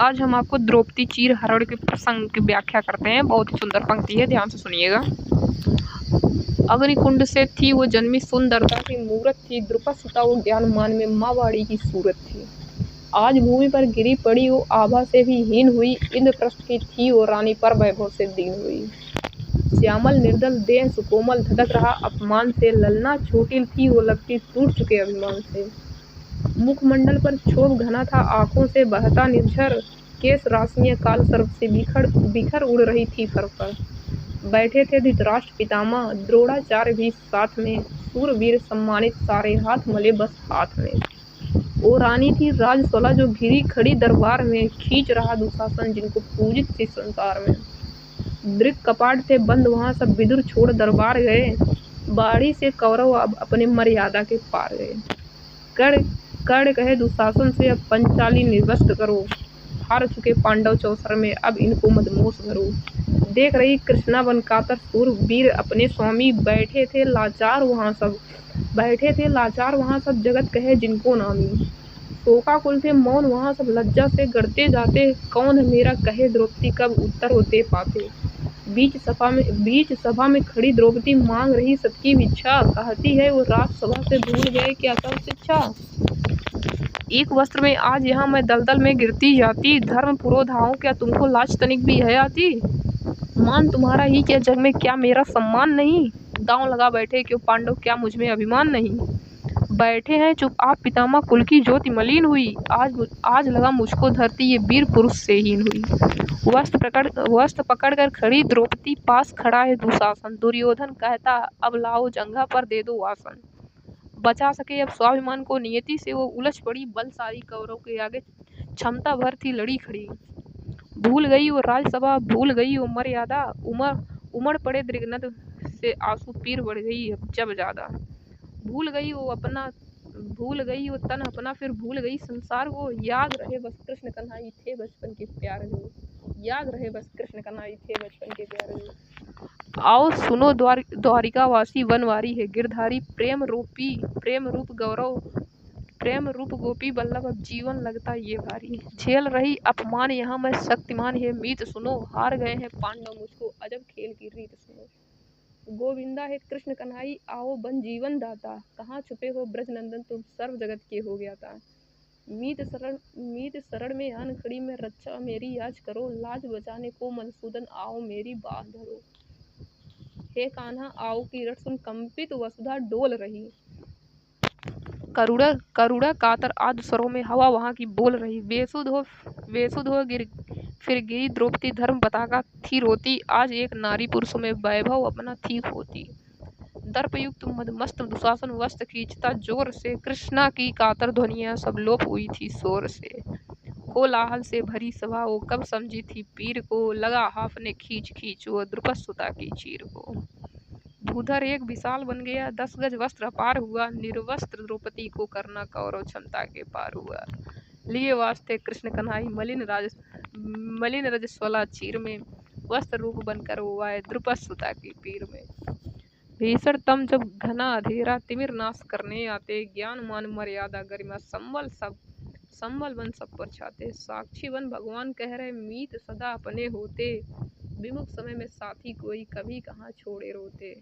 आज हम आपको द्रौपदी चीर हरण के प्रसंग की व्याख्या करते हैं। बहुत ही सुंदर पंक्ति है, ध्यान से सुनिएगा। अग्निकुंड से थी वो जन्मी सुंदरता की मूरत थी, द्रुपद सुता वो ज्ञानमान में माँ बाड़ी की सूरत थी। आज भूमि पर गिरी पड़ी वो आभा से भी हीन हुई, इंद्रप्रस्थ की थी वो रानी पर वैभव से दीन हुई। श्यामल निर्दल देह सुकोमल धधक रहा अपमान से, ललना चोटिल थी वो लगती टूट चुके अभिमान से। मुखमंडल पर क्षोभ घना था, आंखों से बहता निर्झर, केस राशियां काल सर्प से बिखर उड़ रही थी फर। बैठे थे धृतराष्ट्र पितामह, द्रोणाचार्य भी साथ में, सूरवीर सम्मानित सारे, हाथ मले बस हाथ में। वो रानी थी राजसोला जो घिरी खड़ी दरबार में, खींच रहा दुशासन जिनको पूजित थी संसार में। दृक कपाट थे बंद वहां सब, विदुर छोड़ दरबार गए, बाड़ी से कौरव अब अपने मर्यादा के पार गए। कर्ण कहे दुशासन से अब पंचाली निर्वस्त करो, हार चुके पांडव चौसर में अब इनको मदमोश करो। देख रही कृष्णा बन कातर सूरवीर अपने स्वामी, बैठे थे लाचार वहां सब जगत कहे जिनको नामी। शोकाकुल थे मौन वहां सब लज्जा से गड़ते जाते, कौन है मेरा कहे द्रौपदी कब उत्तर होते पाते। बीच सभा में खड़ी द्रौपदी मांग रही सबकी भिक्षा, कहती है वो राजसभा से भूल गए क्या सब शिक्षा। एक वस्त्र में आज यहाँ मैं दलदल में गिरती जाती, धर्म पुरोधाओं क्या तुमको लाज तनिक भी है आती। मान तुम्हारा ही क्या जग में, क्या मेरा सम्मान नहीं। दांव लगा बैठे क्यों पांडव, क्या मुझ में अभिमान नहीं। बैठे हैं चुप आप पितामह, कुल की ज्योति मलिन हुई, आज लगा मुझको धरती ये वीर पुरुष से हीन हुई। वस्त्र पकड़ कर खड़ी द्रौपदी, पास खड़ा है दुशासन, दुर्योधन कहता अब लाओ जंघा पर दे दो आसन। बचा सके अब स्वाभिमान को नियति से वो उलझ पड़ी, बलशाली कौरव के आगे क्षमता भर थी लड़ी खड़ी। भूल गई वो राजसभा, भूल गई वो मर्यादा, उमड़ पड़े दृगनद से आंसू पीर बढ़ गई जब ज्यादा। भूल गई वो तन अपना, फिर भूल गई संसार को, याद रहे बस कृष्ण कन्हैया थे बचपन के प्यार जो, याद रहे बस कृष्ण कन्हैया थे बचपन के प्यार जो। आओ सुनो द्वारिकावासी वनवारी है गिरधारी, प्रेम रूप गोपी बल्लभ, अब जीवन लगता ये भारी। झेल रही अपमान यहाँ मैं शक्तिमान है मीत सुनो, हार गए हैं पांडव मुझको अजब खेल की रीत सुनो। गोविंदा है कृष्ण कन्हैया आओ बन जीवन दाता, कहाँ छुपे हो ब्रजनंदन तुम सर्व जगत के हो ज्ञाता। मीत शरण में आन खड़ी में, रक्षा मेरी आज करो, लाज बचाने को मधुसूदन आओ मेरी बाह धरो। हे कान्हा आओ की रट सुन, कंपित वसुधा डोल रही, करुणा कातर आदि स्वरों में हवा वहां की बोल रही। बेसुध हो फिर गिरी द्रौपदी, धर्म पताका थी रोती, आज एक नारी पुरुष में वैभव अपना थी खोती। दर्पयुक्त मदमस्त दुशासन वस्त्र खींचता जोर से, कृष्णा की कातर ध्वनियां सब लोप हुई थी शोर से। कोलाहल से भरी सभा वो कब समझी थी पीर को, लगा हाफने खींच वो द्रुपद सुता की चीर को। भूधर एक विशाल बन गया 10 गज वस्त्र अपार हुआ, निर्वस्त्र द्रौपदी को करना कौरव क्षमता के पार हुआ। लिए वास्ते कृष्ण कन्हैया मलिन रजस्वला चीर में, वस्त्र रूप बनकर वो आए द्रुपद सुता की पीर में। भीषण तम जब घना अंधेरा, तिमिर नाश करने आते, ज्ञान मान मर्यादा गरिमा संबल बन सब पर छाते। साक्षी बन भगवान कह रहे मीत सदा अपने होते, विमुख समय में साथी कोई कभी कहाँ छोड़े रोते।